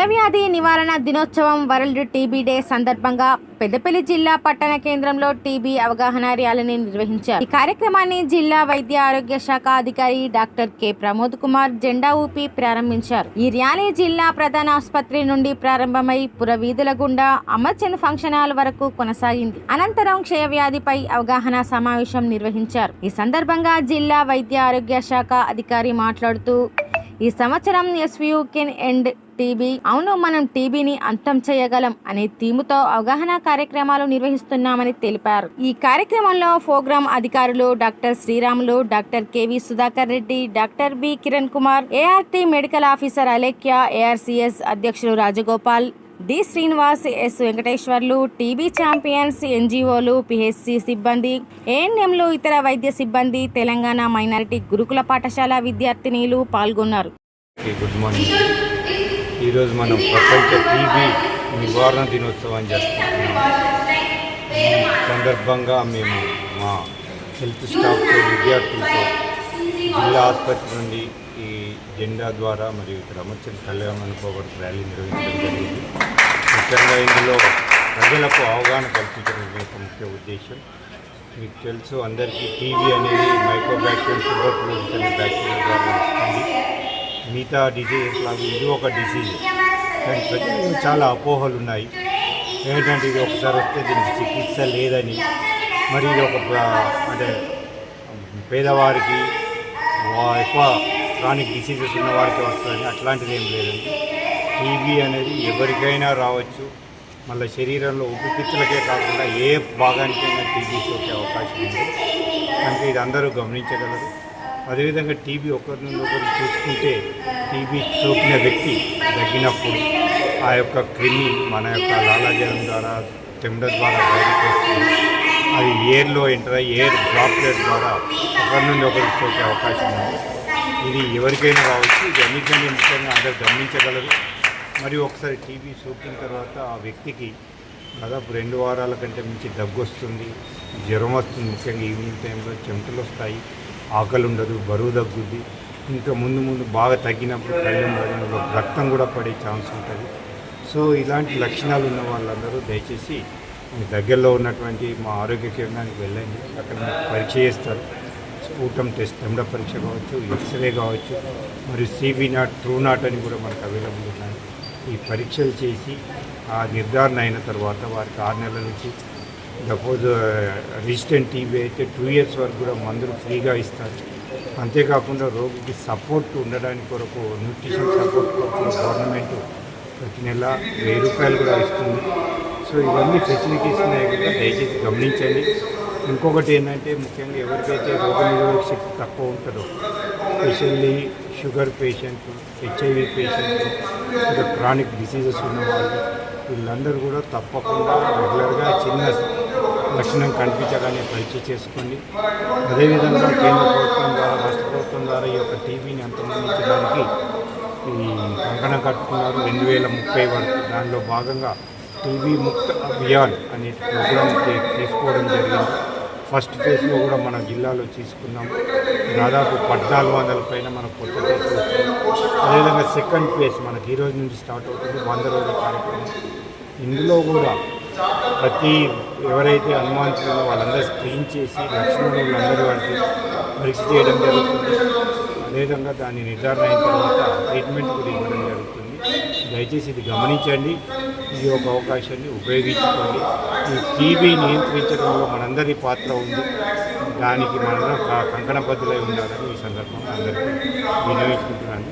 క్షయవ్యాధి నివారణ దినోత్సవం world TB day సందర్భంగా పెద్దపల్లి జిల్లా పట్టణ కేంద్రంలో టీబీ అవగాహన ర్యాలీని నిర్వహించారు. ఈ కార్యక్రమాన్ని జిల్లా వైద్య ఆరోగ్య శాఖ అధికారి డాక్టర్ కె ప్రమోద్ కుమార్ జెండా ఊపి ప్రారంభించారు. ఈ ర్యాలీ జిల్లా ప్రధాన ఆసుపత్రి నుండి ప్రారంభమై పురవీధుల గుండా అమర్చంద్ ఫంక్షన్ హాల్ వరకు కొనసాగింది. అనంతరం క్షయవ్యాధిపై అవగాహన సమావేశం నిర్వహించారు. ఈ సందర్భంగా జిల్లా వైద్య ఆరోగ్య శాఖ అధికారి మాట్లాడుతూ, ఈ సంవత్సరం ఎస్వియు కెన్ ఎండ్ టీబీ, అవును మనం టీబీని అంతం చేయగలం అనే థీముతో అవగాహన కార్యక్రమాలు నిర్వహిస్తున్నామని తెలిపారు. ఈ కార్యక్రమంలో ప్రోగ్రాం అధికారులు doctor Sriramulu, doctor K V Sudhakar Reddy, doctor B Kiran Kumar, ART medical officer Alekhya, ARCS అధ్యక్షులు Rajagopal, D Srinivas, S Venkateswarlu, TB champions, ఎన్జిఓలు, పిహెచ్సి సిబ్బంది, ఏఎన్ఎంలు, ఇతర వైద్య సిబ్బంది, తెలంగాణ మైనారిటీ గురుకుల పాఠశాల విద్యార్థినీలు పాల్గొన్నారు. Good morning. ఈరోజు మనం ప్రపంచ టీబీ నివారణ దినోత్సవం చేస్తున్నాం. ఈ సందర్భంగా మేము మా హెల్త్ స్టాఫ్తో, విద్యార్థులతో జిల్లా ఆసుపత్రి నుండి ఈ జెండా ద్వారా మరియు ఇక్కడ అమర్చంద్ కళ్యాణ మండపం ర్యాలీ నిర్వహించడం జరిగింది. ముఖ్యంగా ఇందులో ప్రజలకు అవగాహన కల్పించడం యొక్క ముఖ్య ఉద్దేశం. మీకు తెలుసు అందరికీ టీబీ అనేది మైక్రోబ్యాక్టీరియం ట్యూబర్కులోసిస్ అనే బ్యాక్టీరియా ద్వారా వస్తుంది. మిగతా డిసీజెస్ లాగా ఇది ఒక డిసీజ్. కానీ ప్రజల్లో చాలా అపోహలు ఉన్నాయి. ఏంటంటే ఇది ఒకసారి వస్తే దీనికి చికిత్స లేదని, మరి ఇది ఒక అంటే పేదవారికి ఎక్కువ క్రానిక్ డిసీజెస్ ఉన్న వారికి వస్తుందని అట్లాంటిది ఏం లేదండి. టీబీ అనేది ఎవరికైనా రావచ్చు. మళ్ళీ శరీరంలో ఊపిరితిత్తులకే కాకుండా ఏ భాగానికైనా టీబీ సోకే అవకాశం ఉంది. కనుక ఇది అందరూ గమనించగలరు. అదేవిధంగా టీబీ ఒకరి నుండి ఒకరు చూసుకుంటే టీబీ సోకిన వ్యక్తి తగ్గినప్పుడు ఆ యొక్క క్రిమి మన యొక్క లాలాజలం ద్వారా, చెమట ద్వారా బయటకు వస్తుంది. అది ఎయిర్లో ఎంటర్ అయ్యి ఎయిర్ డ్రాప్లెట్ ద్వారా ఒకరి నుండి ఒకరు సోకే అవకాశం ఉంది. ఇది ఎవరికైనా రావచ్చు. ఇది అన్నింటినీ ముఖ్యంగా అందరూ గమనించగలరు. మరియు ఒకసారి టీబీ సోకిన తర్వాత ఆ వ్యక్తికి దాదాపు 2 వారాల కంటే మించి దగ్గు వస్తుంది, జ్వరం వస్తుంది. ముఖ్యంగా ఈవినింగ్ టైంలో చెమటలు వస్తాయి, ఆకలి ఉండదు, బరువు తగ్గుద్ది. ఇంకా ముందు బాగా తగ్గినప్పుడు కళ్ళెంలో రక్తం కూడా పడే ఛాన్స్ ఉంటుంది. సో ఇలాంటి లక్షణాలు ఉన్న వాళ్ళందరూ దయచేసి మీ దగ్గరలో ఉన్నటువంటి మా ఆరోగ్య కేంద్రానికి వెళ్ళండి. అక్కడ పరీక్ష చేస్తారు. స్పూటం టెస్ట్, చెమట పరీక్ష కావచ్చు, ఎక్స్రే కావచ్చు, మరియు సిబి నాట్, ట్రూ నాట్ అని కూడా మనకు అవైలబుల్ ఉన్నాయి. ఈ పరీక్షలు చేసి ఆ నిర్ధారణ అయిన తర్వాత వారికి 6 నెలల నుంచి, సపోజ్ రెసిస్టెంట్ టీబీ అయితే 2 years వరకు కూడా మందులు ఫ్రీగా ఇస్తారు. అంతేకాకుండా రోగికి సపోర్ట్ ఉండడానికి కొరకు న్యూట్రిషన్ సపోర్ట్ కొరకు గవర్నమెంట్ ప్రతి నెల 1000 రూపాయలు కూడా ఇస్తుంది. సో ఇవన్నీ ఫెసిలిటీస్ ఉన్నాయి కూడా దయచేసి గమనించండి. ఇంకొకటి ఏంటంటే ముఖ్యంగా ఎవరికైతే రోగనిరోధక శక్తి తక్కువ ఉంటుందో, స్పెషల్లీ షుగర్ పేషెంట్లు, హెచ్ఐవి పేషెంట్లు, ఇంకా క్రానిక్ డిసీజెస్ ఉన్నవాళ్ళు, వీళ్ళందరూ కూడా తప్పకుండా రెగ్యులర్గా చిన్న లక్షణం కనిపించగానే పరీక్ష చేసుకోండి. అదేవిధంగా కేంద్ర ప్రభుత్వం ద్వారా, రాష్ట్ర ప్రభుత్వం ద్వారా ఈ యొక్క టీబీని అంతమొందించడానికి ఈ కంకణం కట్టుకున్నారు 2030 వరకు. దానిలో భాగంగా టీబీ ముక్త అభియాన్ అనే ప్రోగ్రాం తీసుకోవడం జరిగింది. ఫస్ట్ ఫేజ్లో కూడా మన జిల్లాలో తీసుకున్నాం. దాదాపు 1400 పైన మనకు కొత్త కేసులు వచ్చాయి. అదేవిధంగా సెకండ్ ఫేజ్ మనకి ఈ రోజు నుంచి స్టార్ట్ అవుతుంది, 100 రోజుల కార్యక్రమం. ఇందులో కూడా ప్రతి ఎవరైతే అనుమానించారో వాళ్ళందరూ స్క్రీన్ చేసి లక్షణాలు వాళ్ళందరూ వారికి పరీక్ష చేయడం జరుగుతుంది. అదేవిధంగా దాని నిర్ధారణ అయిన తర్వాత ట్రీట్మెంట్ కూడా ఇవ్వడం జరుగుతుంది. దయచేసి ఇది గమనించండి. ఇది ఒక అవకాశాన్ని ఉపయోగించుకోండి. ఈ టీబీ నియంత్రించడంలో మనందరి పాత్ర ఉంది. దానికి మనం కంకణబద్ధులై ఉండాలని ఈ సందర్భంగా అందరికీ వినియోగించుకుంటున్నాను.